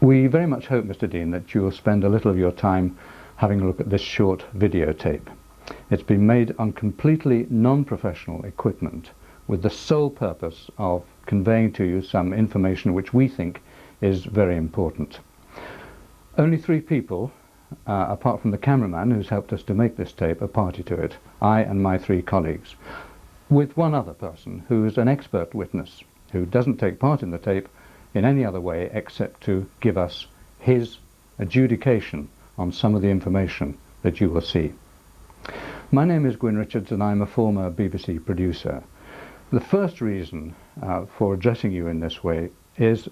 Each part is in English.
We very much hope, Mr. Dean, that you will spend a little of your time having a look at this short videotape. It's been made on completely non-professional equipment with the sole purpose of conveying to you some information which we think is very important. Only 3 people, apart from the cameraman who's helped us to make this tape, are party to it, I and my 3 colleagues, with one other person who is an expert witness who doesn't take part in the tape in any other way except to give us his adjudication on some of the information that you will see. My name is Gwyn Richards and I'm a former BBC producer. The first reason for addressing you in this way is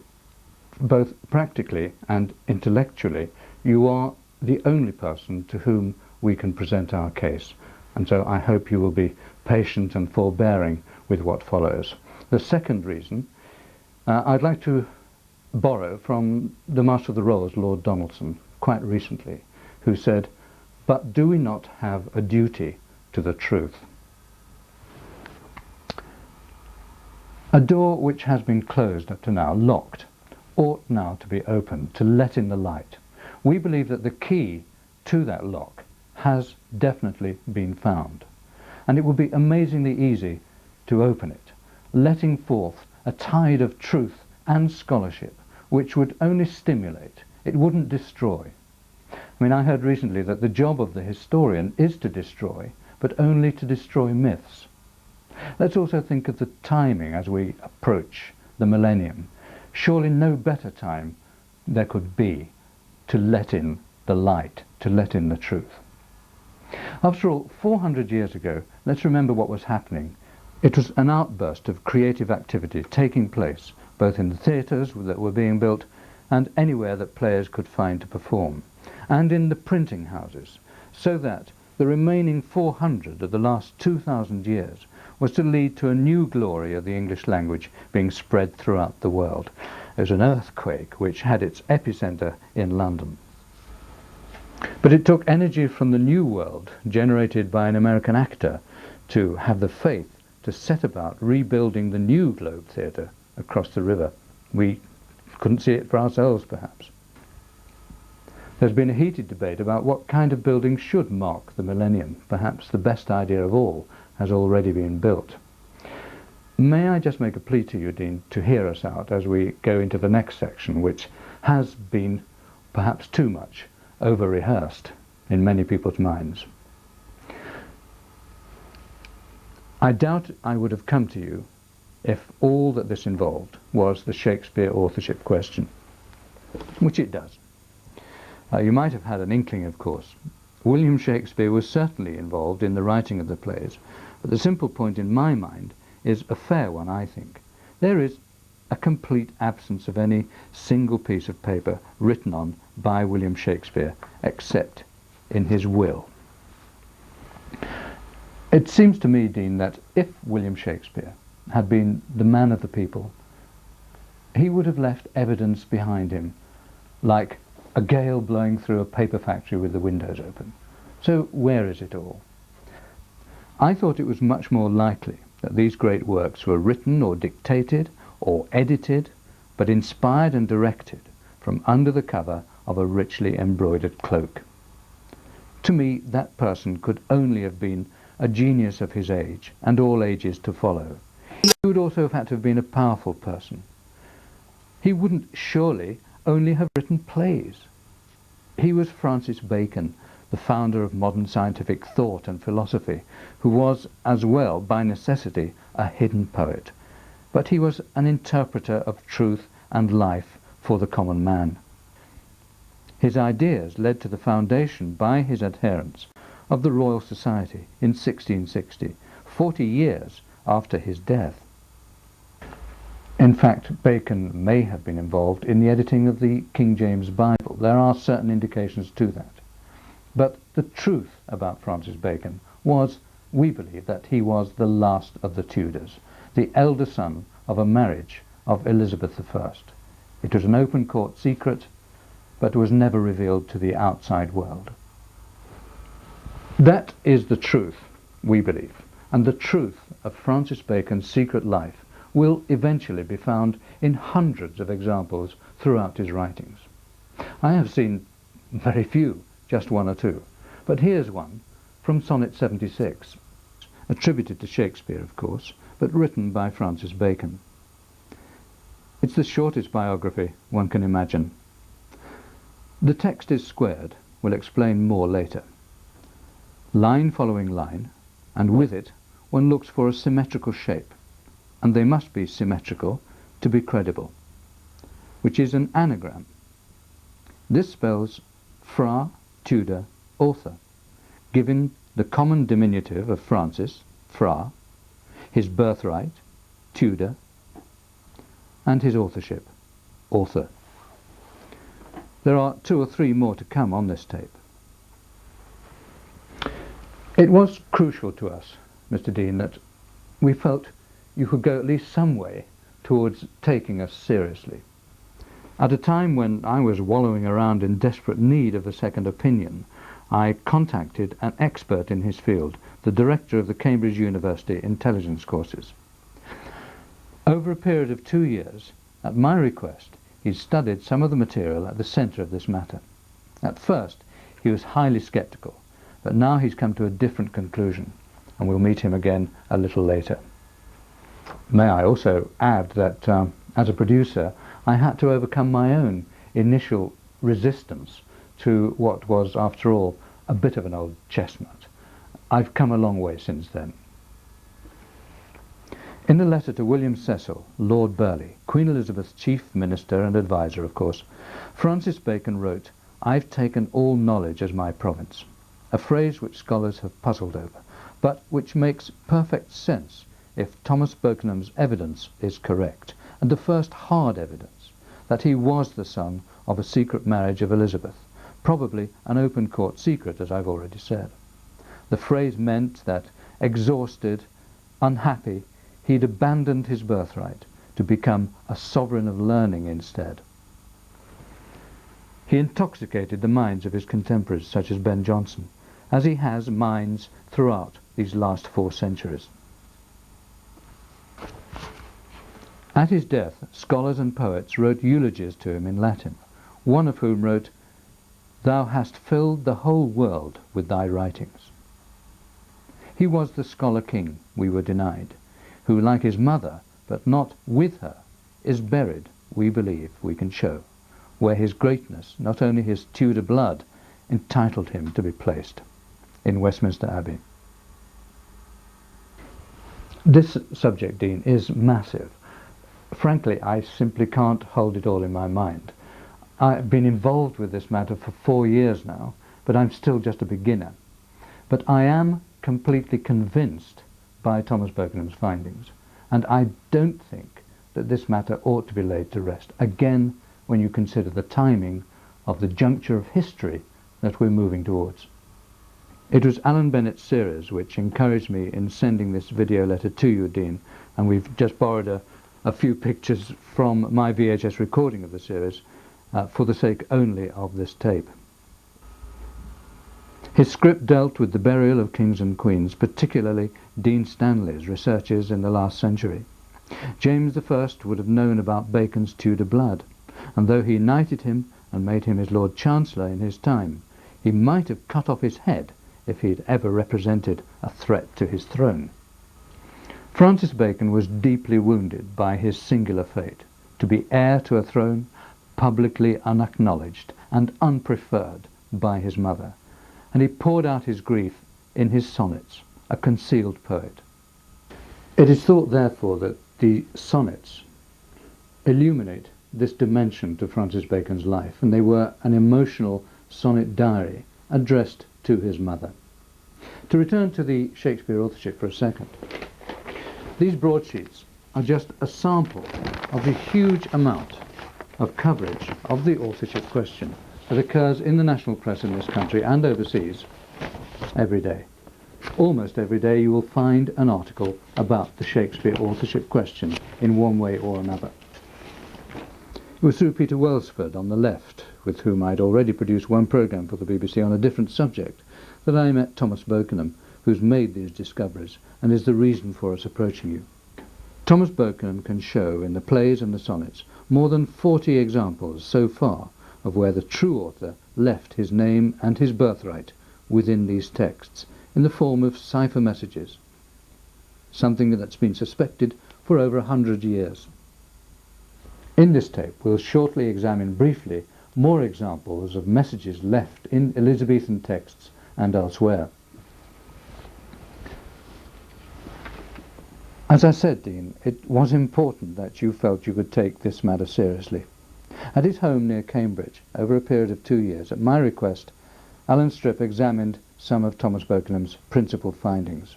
both practically and intellectually you are the only person to whom we can present our case, and so I hope you will be patient and forbearing with what follows. The second reason, I'd like to borrow from the Master of the Rolls, Lord Donaldson, quite recently, who said, "But do we not have a duty to the truth?" A door which has been closed up to now, locked, ought now to be opened to let in the light. We believe that the key to that lock has definitely been found, and it will be amazingly easy to open it, letting forth a tide of truth and scholarship which would only stimulate, it wouldn't destroy. I mean, I heard recently that the job of the historian is to destroy, but only to destroy myths. Let's also think of the timing as we approach the millennium. Surely no better time there could be to let in the light, to let in the truth. After all, 400 years ago, let's remember what was happening. It was an outburst of creative activity taking place, both in the theatres that were being built and anywhere that players could find to perform, and in the printing houses, so that the remaining 400 of the last 2,000 years was to lead to a new glory of the English language being spread throughout the world. There was an earthquake which had its epicentre in London. But it took energy from the new world, generated by an American actor, to have the faith to set about rebuilding the new Globe Theatre across the river. We couldn't see it for ourselves, perhaps. There's been a heated debate about what kind of building should mark the millennium. Perhaps the best idea of all has already been built. May I just make a plea to you, Dean, to hear us out as we go into the next section, which has been perhaps too much over-rehearsed in many people's minds. I doubt I would have come to you if all that this involved was the Shakespeare authorship question, which it does. You might have had an inkling, of course. William Shakespeare was certainly involved in the writing of the plays, but the simple point in my mind is a fair one, I think. There is a complete absence of any single piece of paper written on by William Shakespeare, except in his will. It seems to me, Dean, that if William Shakespeare had been the man of the people, he would have left evidence behind him, like a gale blowing through a paper factory with the windows open. So where is it all? I thought it was much more likely that these great works were written or dictated or edited, but inspired and directed from under the cover of a richly embroidered cloak. To me, that person could only have been a genius of his age, and all ages to follow. He would also have had to have been a powerful person. He wouldn't surely only have written plays. He was Francis Bacon, the founder of modern scientific thought and philosophy, who was, as well, by necessity, a hidden poet. But he was an interpreter of truth and life for the common man. His ideas led to the foundation by his adherents of the Royal Society in 1660, 40 years after his death. In fact, Bacon may have been involved in the editing of the King James Bible. There are certain indications to that. But the truth about Francis Bacon was, we believe, that he was the last of the Tudors, the elder son of a marriage of Elizabeth I. It was an open court secret, but was never revealed to the outside world. That is the truth, we believe, and the truth of Francis Bacon's secret life will eventually be found in hundreds of examples throughout his writings. I have seen very few, just one or two. But here's one from Sonnet 76, attributed to Shakespeare, of course, but written by Francis Bacon. It's the shortest biography one can imagine. The text is squared. We'll explain more later. Line following line, and with it one looks for a symmetrical shape, and they must be symmetrical to be credible, which is an anagram. This spells Fra, Tudor, author, giving the common diminutive of Francis, Fra, his birthright, Tudor, and his authorship, author. There are 2 or 3 more to come on this tape. It was crucial to us, Mr. Dean, that we felt you could go at least some way towards taking us seriously. At a time when I was wallowing around in desperate need of a second opinion, I contacted an expert in his field, the director of the Cambridge University Intelligence Courses. Over a period of 2 years, at my request, he studied some of the material at the centre of this matter. At first, he was highly sceptical, but now he's come to a different conclusion, and we'll meet him again a little later. May I also add that, as a producer, I had to overcome my own initial resistance to what was, after all, a bit of an old chestnut. I've come a long way since then. In a letter to William Cecil, Lord Burleigh, Queen Elizabeth's chief minister and adviser, of course, Francis Bacon wrote, "I've taken all knowledge as my province," a phrase which scholars have puzzled over, but which makes perfect sense if Thomas Bokenham's evidence is correct, and the first hard evidence, that he was the son of a secret marriage of Elizabeth, probably an open court secret, as I've already said. The phrase meant that, exhausted, unhappy, he'd abandoned his birthright to become a sovereign of learning instead. He intoxicated the minds of his contemporaries, such as Ben Jonson, as he has minds throughout these last 4 centuries. At his death, scholars and poets wrote eulogies to him in Latin, one of whom wrote, "Thou hast filled the whole world with thy writings." He was the scholar king we were denied, who, like his mother, but not with her, is buried, we believe we can show, where his greatness, not only his Tudor blood, entitled him to be placed, in Westminster Abbey. This subject, Dean, is massive. Frankly, I simply can't hold it all in my mind. I've been involved with this matter for 4 years now, but I'm still just a beginner. But I am completely convinced by Thomas Bokenham's findings, and I don't think that this matter ought to be laid to rest, again when you consider the timing of the juncture of history that we're moving towards. It was Alan Bennett's series which encouraged me in sending this video letter to you, Dean, and we've just borrowed a few pictures from my VHS recording of the series for the sake only of this tape. His script dealt with the burial of kings and queens, particularly Dean Stanley's researches in the last century. James I would have known about Bacon's Tudor blood, and though he knighted him and made him his Lord Chancellor in his time, he might have cut off his head if he had ever represented a threat to his throne. Francis Bacon was deeply wounded by his singular fate, to be heir to a throne publicly unacknowledged and unpreferred by his mother, and he poured out his grief in his sonnets, a concealed poet. It is thought, therefore, that the sonnets illuminate this dimension to Francis Bacon's life, and they were an emotional sonnet diary addressed to his mother. To return to the Shakespeare authorship for a second, these broadsheets are just a sample of the huge amount of coverage of the authorship question that occurs in the national press in this country and overseas every day. Almost every day you will find an article about the Shakespeare authorship question in one way or another. It was through Peter Welsford on the left, with whom I'd already produced one programme for the BBC on a different subject, that I met Thomas Bokenham, who's made these discoveries and is the reason for us approaching you. Thomas Bokenham can show in the plays and the sonnets more than 40 examples so far of where the true author left his name and his birthright within these texts in the form of cipher messages, something that's been suspected for over 100 years. In this tape we'll shortly examine briefly more examples of messages left in Elizabethan texts and elsewhere. As I said, Dean, it was important that you felt you could take this matter seriously. At his home near Cambridge, over a period of 2 years, at my request, Alan Stripp examined some of Thomas Bokenham's principal findings.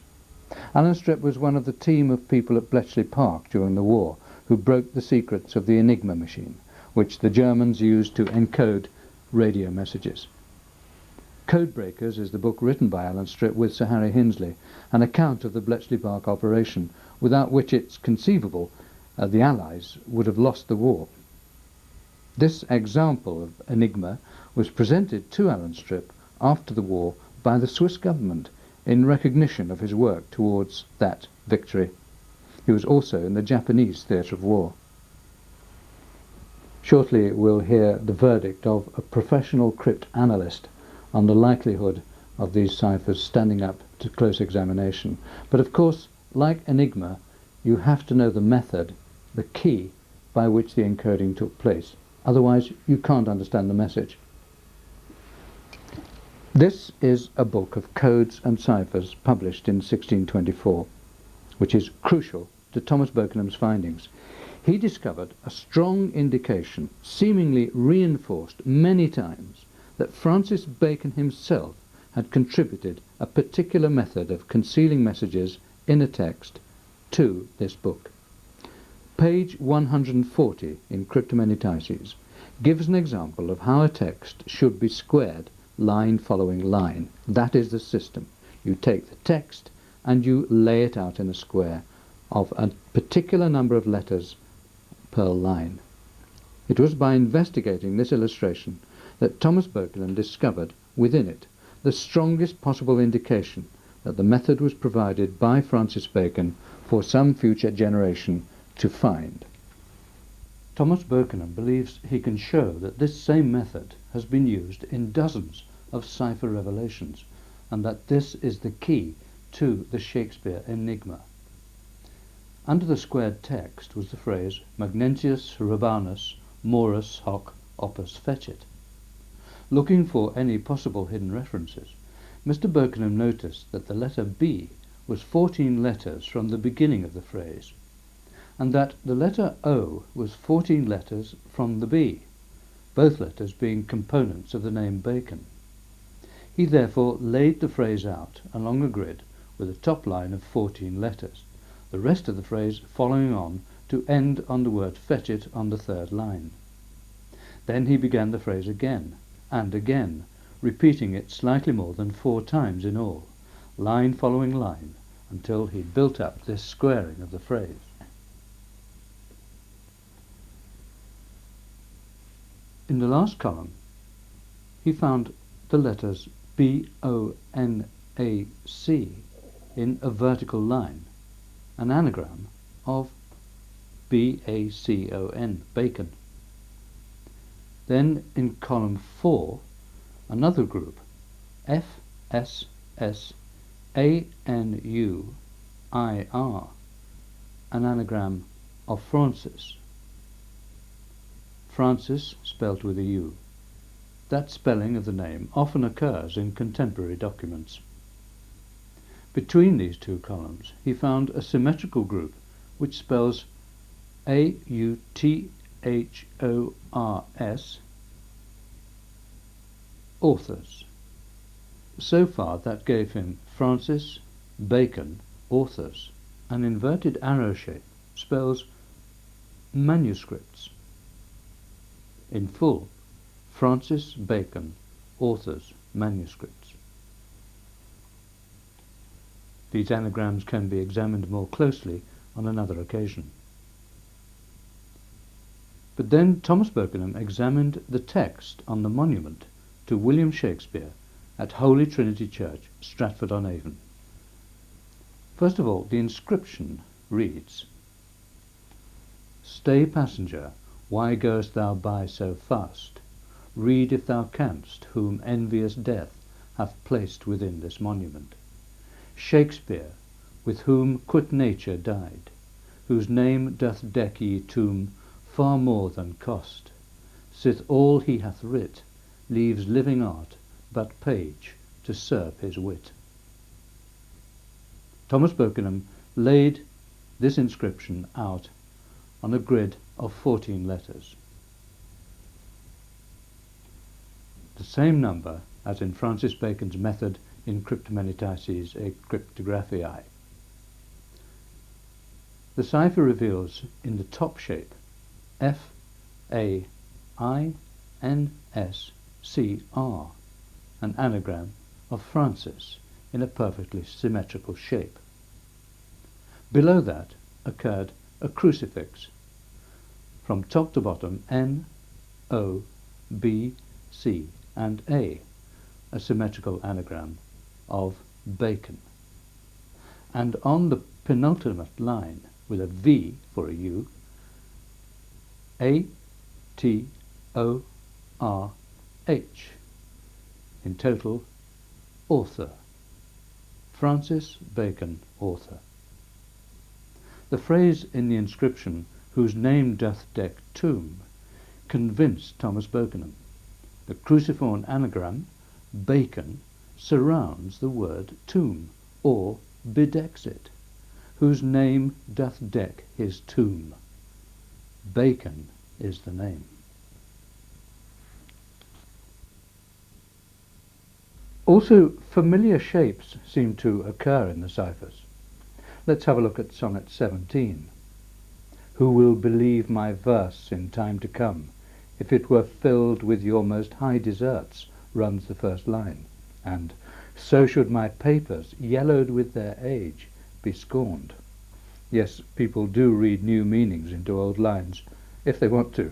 Alan Stripp was one of the team of people at Bletchley Park during the war who broke the secrets of the Enigma machine, which the Germans used to encode radio messages. Codebreakers is the book written by Alan Stripp with Sir Harry Hinsley, an account of the Bletchley Park operation, without which it's conceivable the Allies would have lost the war. This example of Enigma was presented to Alan Stripp after the war by the Swiss government in recognition of his work towards that victory. He was also in the Japanese theatre of war. Shortly we'll hear the verdict of a professional cryptanalyst on the likelihood of these ciphers standing up to close examination. But of course, like Enigma, you have to know the method, the key by which the encoding took place. Otherwise, you can't understand the message. This is a book of codes and ciphers published in 1624, which is crucial to Thomas Bokenham's findings. He discovered a strong indication, seemingly reinforced many times, that Francis Bacon himself had contributed a particular method of concealing messages in a text to this book. Page 140 in Cryptomnetistes gives an example of how a text should be squared line following line. That is the system. You take the text and you lay it out in a square of a particular number of letters per line. It was by investigating this illustration that Thomas Bokenham discovered within it the strongest possible indication that the method was provided by Francis Bacon for some future generation to find. Thomas Bokenham believes he can show that this same method has been used in dozens of cipher revelations, and that this is the key to the Shakespeare Enigma. Under the squared text was the phrase Magnentius Rabanus Morus hoc opus fecit. Looking for any possible hidden references, Mr. Bokenham noticed that the letter B was 14 letters from the beginning of the phrase, and that the letter O was 14 letters from the B, both letters being components of the name Bacon. He therefore laid the phrase out along a grid with a top line of 14 letters, the rest of the phrase following on to end on the word fetch on the third line. Then he began the phrase again and again, repeating it slightly more than 4 times in all, line following line, until he built up this squaring of the phrase. In the last column, he found the letters B-O-N-A-C in a vertical line, an anagram of B-A-C-O-N, bacon. Then in column 4, another group, F-S-S-A-N-U-I-R, an anagram of Francis. Francis spelt with a U. That spelling of the name often occurs in contemporary documents. Between these two columns he found a symmetrical group which spells A-U-T-H-O-R-S, authors. So far that gave him Francis Bacon, authors. An inverted arrow shape spells manuscripts. In full, Francis Bacon, authors, manuscripts. These anagrams can be examined more closely on another occasion. But then Thomas Bokenham examined the text on the monument to William Shakespeare at Holy Trinity Church, Stratford-upon-Avon. First of all, the inscription reads, "Stay, passenger, why goest thou by so fast? read if thou canst, whom envious death hath placed within this monument. Shakespeare, with whom quit nature died, whose name doth deck ye tomb far more than cost, sith all he hath writ leaves living art but page to serve his wit. Thomas Bokenham laid this inscription out on a grid of 14 letters, the same number as in Francis Bacon's method in Cryptomnetisses et Cryptographiae. The cipher reveals in the top shape F-A-I-N-S-C-R, an anagram of Francis in a perfectly symmetrical shape. Below that occurred a crucifix. From top to bottom, N, O, B, C, and A symmetrical anagram of Bacon. And on the penultimate line, with a V for a U, A-T-O-R-H. In total, author. Francis Bacon, author. The phrase in the inscription, whose name doth deck tomb, convinced Thomas Bokenham. The cruciform anagram, Bacon, surrounds the word tomb, or bedecks it, whose name doth deck his tomb. Bacon is the name. Also, familiar shapes seem to occur in the ciphers. Let's have a look at Sonnet 17. Who will believe my verse in time to come, if it were filled with your most high deserts, runs the first line, and so should my papers, yellowed with their age, be scorned. Yes, people do read new meanings into old lines, if they want to.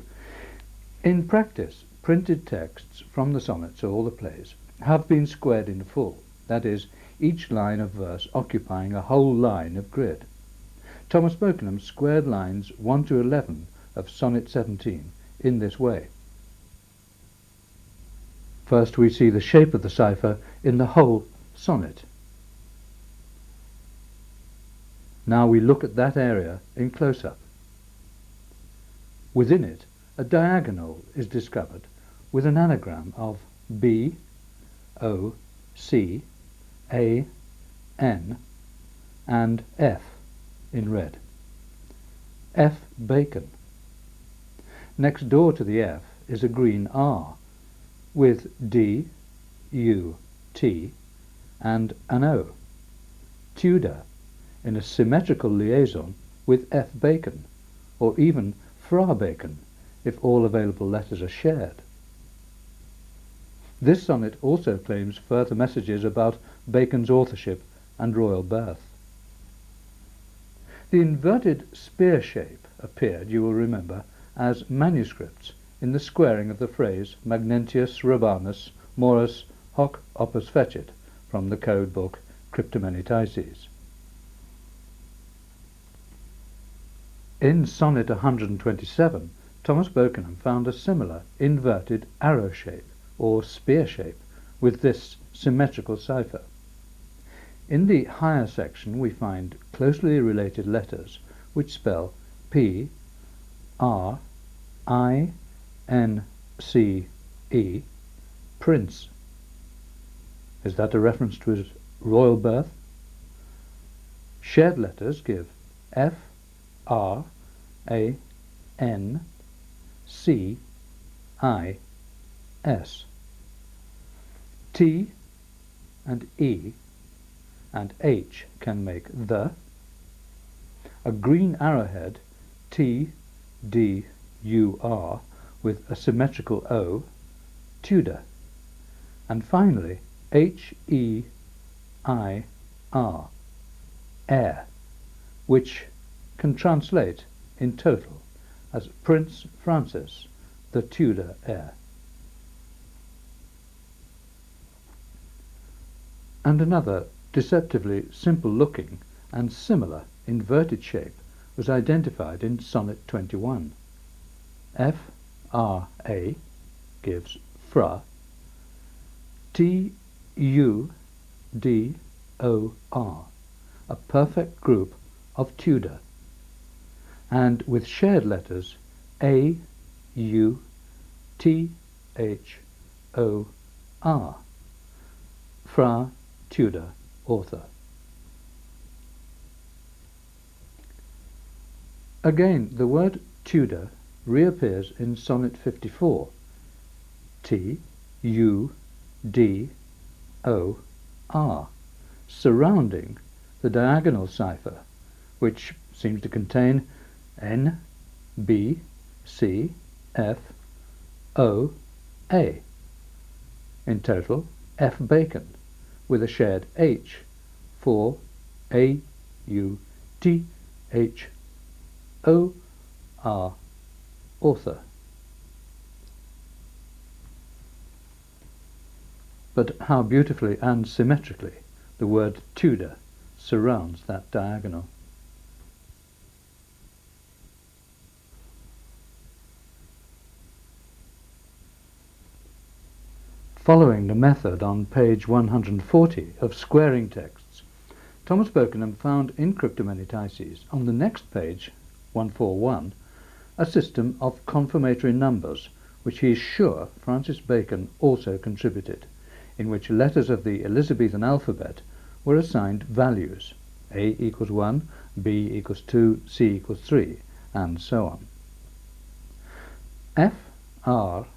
In practice, printed texts from the sonnets or the plays have been squared in full, that is, each line of verse occupying a whole line of grid. Thomas Bokenham squared lines 1 to 11 of Sonnet 17 in this way. First we see the shape of the cipher in the whole sonnet. Now we look at that area in close-up. Within it, a diagonal is discovered with an anagram of B, O, C, A, N, and F in red. F. Bacon. Next door to the F is a green R with D, U, T, and an O. Tudor, in a symmetrical liaison with F. Bacon, or even Fra Bacon, if all available letters are shared. This sonnet also claims further messages about Bacon's authorship and royal birth. The inverted spear shape appeared, you will remember, as manuscripts in the squaring of the phrase Magnentius Rabanus Morus hoc opus fecit from the code book Cryptomnetisses. In Sonnet 127, Thomas Bokenham found a similar inverted arrow shape or spear shape with this symmetrical cipher. In the higher section we find closely related letters which spell P, R, I, N, C, E, Prince. Is that a reference to his royal birth? Shared letters give F, R, A, N, C, I, S. T and E and H can make the. A green arrowhead, T, D, U, R, with a symmetrical O, Tudor. And finally, H, E, I, R, heir, which can translate in total as Prince Francis, the Tudor heir. And another deceptively simple-looking and similar inverted shape was identified in Sonnet 21. F, R, A gives fra, T-U-D-O-R, a perfect group of Tudor, and with shared letters A-U-T-H-O-R, fra Tudor, author. Again, the word Tudor reappears in Sonnet 54, T-U-D-O-R, surrounding the diagonal cipher, which seems to contain N, B, C, F, O, A. In total, F Bacon, with a shared H for A-U-T-H-O-R, author. But how beautifully and symmetrically the word Tudor surrounds that diagonal. Following the method on page 140 of squaring texts, Thomas Bokenam found in Cryptomanytices on the next page, 141, a system of confirmatory numbers which he is sure Francis Bacon also contributed, in which letters of the Elizabethan alphabet were assigned values, A equals 1, B equals 2, C equals 3, and so on. F-R-A-N-C-I-S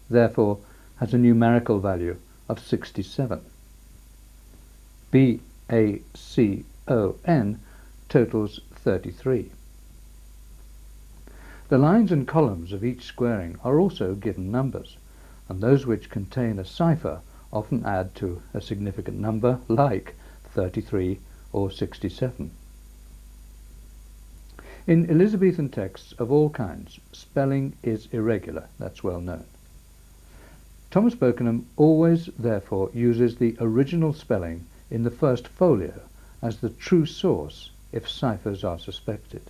therefore has a numerical value of 67. B-A-C-O-N totals 33. The lines and columns of each squaring are also given numbers, and those which contain a cipher often add to a significant number like 33 or 67. In Elizabethan texts of all kinds, spelling is irregular, that's well known. Thomas Bokenam always therefore uses the original spelling in the first folio as the true source if ciphers are suspected.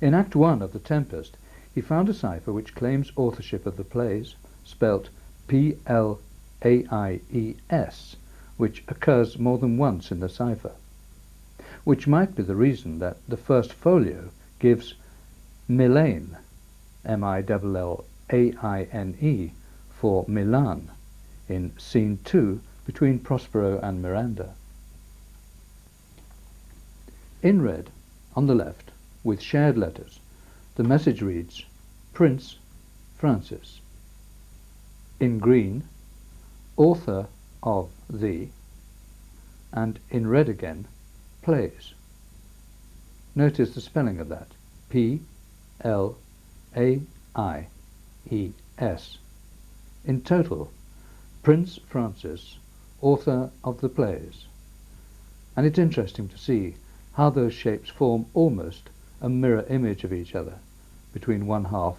In Act 1 of The Tempest, he found a cipher which claims authorship of the plays, spelt P-L-A-I-E-S, which occurs more than once in the cipher, which might be the reason that the first folio gives Millane, M-I-L-L-A-I-N-E, for Milan, in Scene 2 between Prospero and Miranda. In red, on the left, with shared letters, the message reads, Prince Francis. In green, author of the, and in red again, plays. Notice the spelling of that, P-L-A-I-E-S. In total, Prince Francis, author of the plays. And it's interesting to see how those shapes form almost a mirror image of each other between one half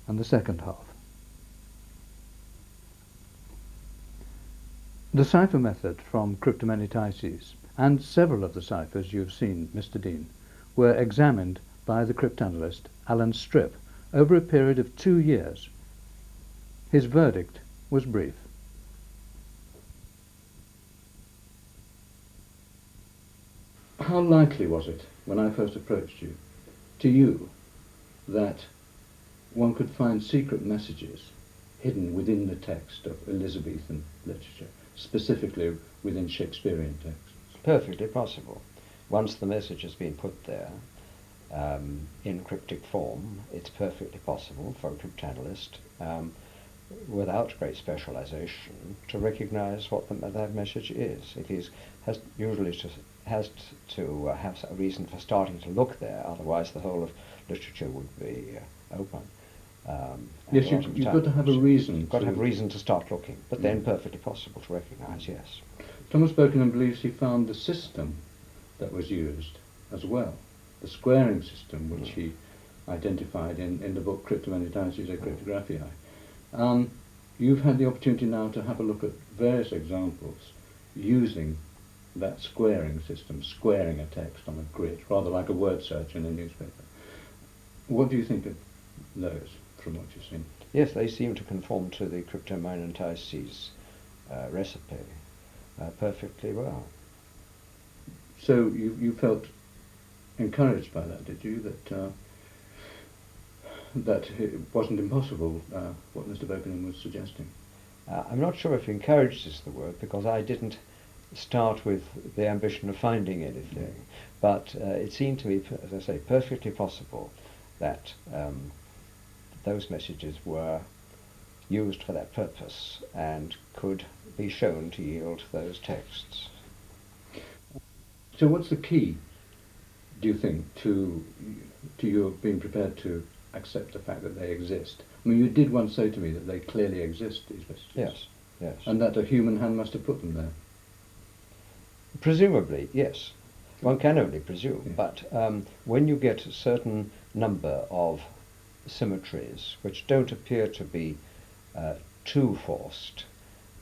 and the second half. The cipher method from Cryptomanytices and several of the ciphers you've seen, Mr. Dean, were examined by the cryptanalyst Alan Stripp over a period of 2 years. His verdict was brief. How likely was it, when I first approached you, to you, that one could find secret messages hidden within the text of Elizabethan literature, specifically within Shakespearean texts? Perfectly possible. Once the message has been put there in cryptic form, it's perfectly possible for a cryptanalyst, without great specialization, to recognize what that message is. If he has to have a reason for starting to look there, otherwise the whole of literature would be open. Yes, you've got to have a reason. You've got to have a reason to start looking, but then perfectly possible to recognize, yes. Thomas Bokenam believes he found the system that was used as well, the squaring system which he identified in the book Cryptomanytices et Cryptographiae. You've had the opportunity now to have a look at various examples using that squaring system, squaring a text on a grid, rather like a word search in a newspaper. What do you think of those, from what you've seen? Yes, they seem to conform to the cryptomagnetic's recipe perfectly well. So you felt encouraged by that, did you? That it wasn't impossible, what Mr. Bokenham was suggesting? I'm not sure if encouraged is the word, because I didn't start with the ambition of finding anything, but it seemed to me, as I say, perfectly possible that those messages were used for that purpose and could be shown to yield those texts. So what's the key, do you think, to your being prepared to accept the fact that they exist? I mean, you did once say to me that they clearly exist, these messages. Yes, yes. And that a human hand must have put them there. Presumably, yes. One can only presume, Yeah. but when you get a certain number of symmetries which don't appear to be too forced,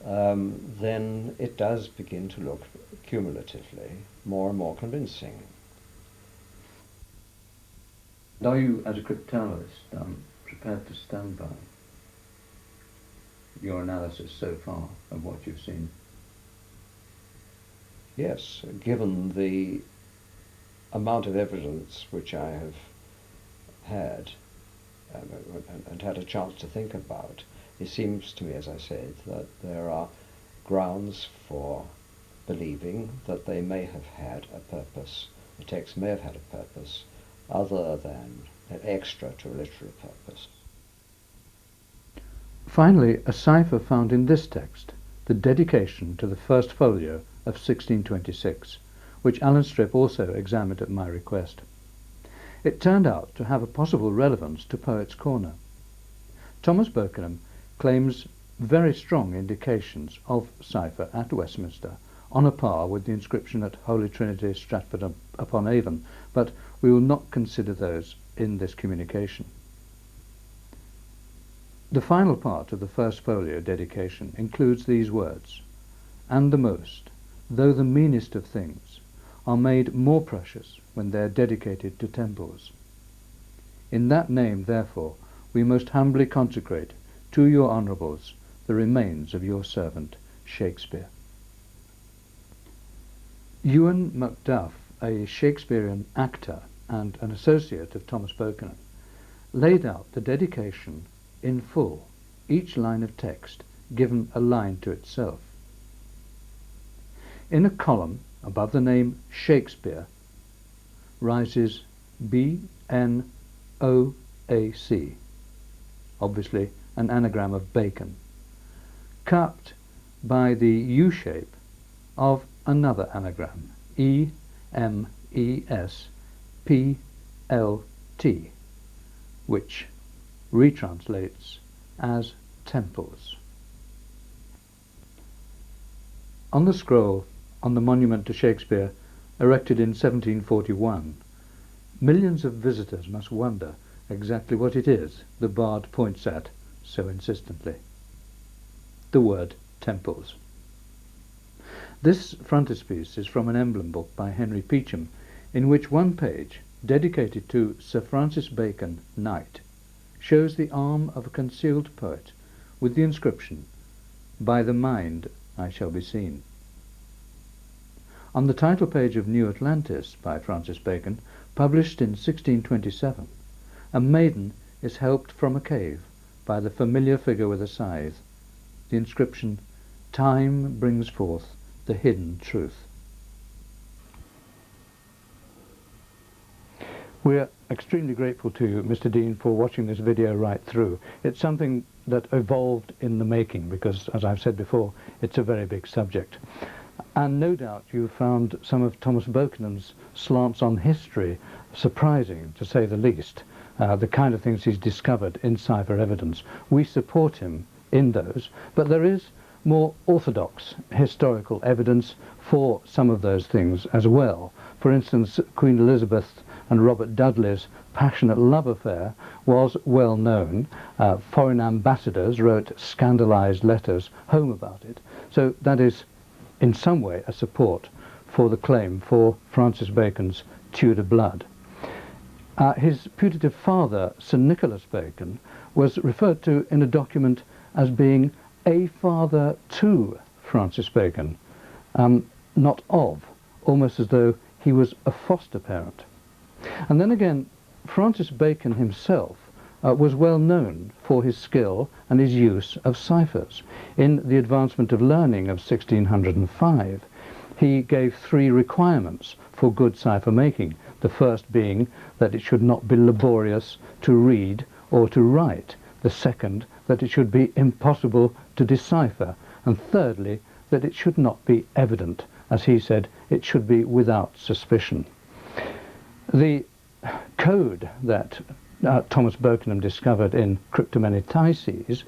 then it does begin to look cumulatively more and more convincing. And are you, as a cryptanalyst, prepared to stand by your analysis so far of what you've seen? Yes, given the amount of evidence which I have had and had a chance to think about, it seems to me, as I said, that there are grounds for believing that they may have had a purpose, the text may have had a purpose, other than an extra to a literary purpose. Finally, a cipher found in this text, the dedication to the first folio of 1626, which Alan Strip also examined at my request. It turned out to have a possible relevance to Poets' Corner. Thomas Bokenham claims very strong indications of cipher at Westminster, on a par with the inscription at Holy Trinity, Stratford-upon-Avon, but we will not consider those in this communication. The final part of the first folio dedication includes these words: "And the most, though the meanest of things, are made more precious when they are dedicated to temples. In that name, therefore, we most humbly consecrate to your honourables the remains of your servant Shakespeare." Ewan Macduff, a Shakespearean actor and an associate of Thomas Bokenham, laid out the dedication in full, each line of text given a line to itself. In a column above the name Shakespeare rises B-N-O-A-C, obviously an anagram of bacon, capped by the U-shape of another anagram, E-M-E-S-P-L-T, which retranslates as temples. On the scroll on the monument to Shakespeare, erected in 1741, millions of visitors must wonder exactly what it is the bard points at so insistently. The word temples. This frontispiece is from an emblem book by Henry Peacham, in which one page, dedicated to Sir Francis Bacon, Knight, shows the arm of a concealed poet with the inscription, "By the mind I shall be seen." On the title page of New Atlantis by Francis Bacon, published in 1627, a maiden is helped from a cave by the familiar figure with a scythe, the inscription, "Time brings forth the hidden truth." We're extremely grateful to you, Mr. Dean, for watching this video right through. It's something that evolved in the making because, as I've said before, it's a very big subject. And no doubt you found some of Thomas Bokenham's slants on history surprising, to say the least, the kind of things he's discovered in cipher evidence. We support him in those, but there is more orthodox historical evidence for some of those things as well. For instance, Queen Elizabeth and Robert Dudley's passionate love affair was well known. Foreign ambassadors wrote scandalized letters home about it. So that is in some way a support for the claim for Francis Bacon's Tudor blood. His putative father, Sir Nicholas Bacon, was referred to in a document as being a father to Francis Bacon, not of, almost as though he was a foster parent. And then again, Francis Bacon himself was well known for his skill and his use of ciphers. In the Advancement of Learning of 1605, he gave 3 requirements for good cipher making, the first being that it should not be laborious to read or to write, the second that it should be impossible to decipher, and thirdly that it should not be evident. As he said, it should be without suspicion. The code that Thomas Bokenam discovered in Cryptomnetistes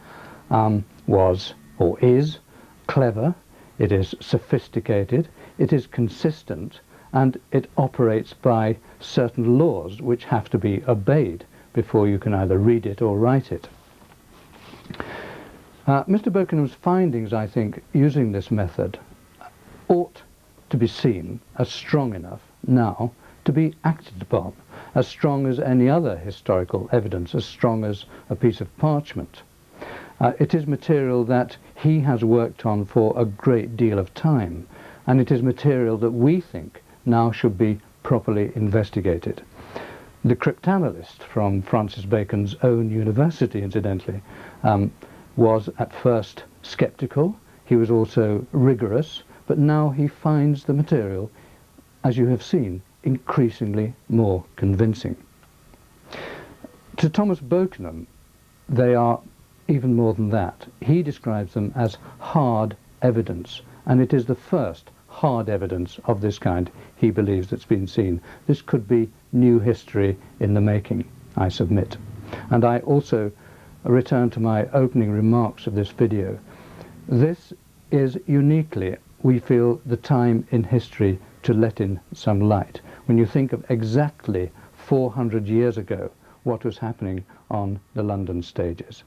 was, or is, clever, it is sophisticated, it is consistent, and it operates by certain laws which have to be obeyed before you can either read it or write it. Mr. Bokenam's findings, I think, using this method ought to be seen as strong enough now to be acted upon, as strong as any other historical evidence, as strong as a piece of parchment. It is material that he has worked on for a great deal of time, and it is material that we think now should be properly investigated. The cryptanalyst from Francis Bacon's own university, incidentally, was at first sceptical. He was also rigorous, but now he finds the material, as you have seen, increasingly more convincing. To Thomas Bokenam, they are even more than that. He describes them as hard evidence, and it is the first hard evidence of this kind he believes that's been seen. This could be new history in the making, I submit. And I also return to my opening remarks of this video. This is uniquely, we feel, the time in history to let in some light. When you think of exactly 400 years ago what was happening on the London stages.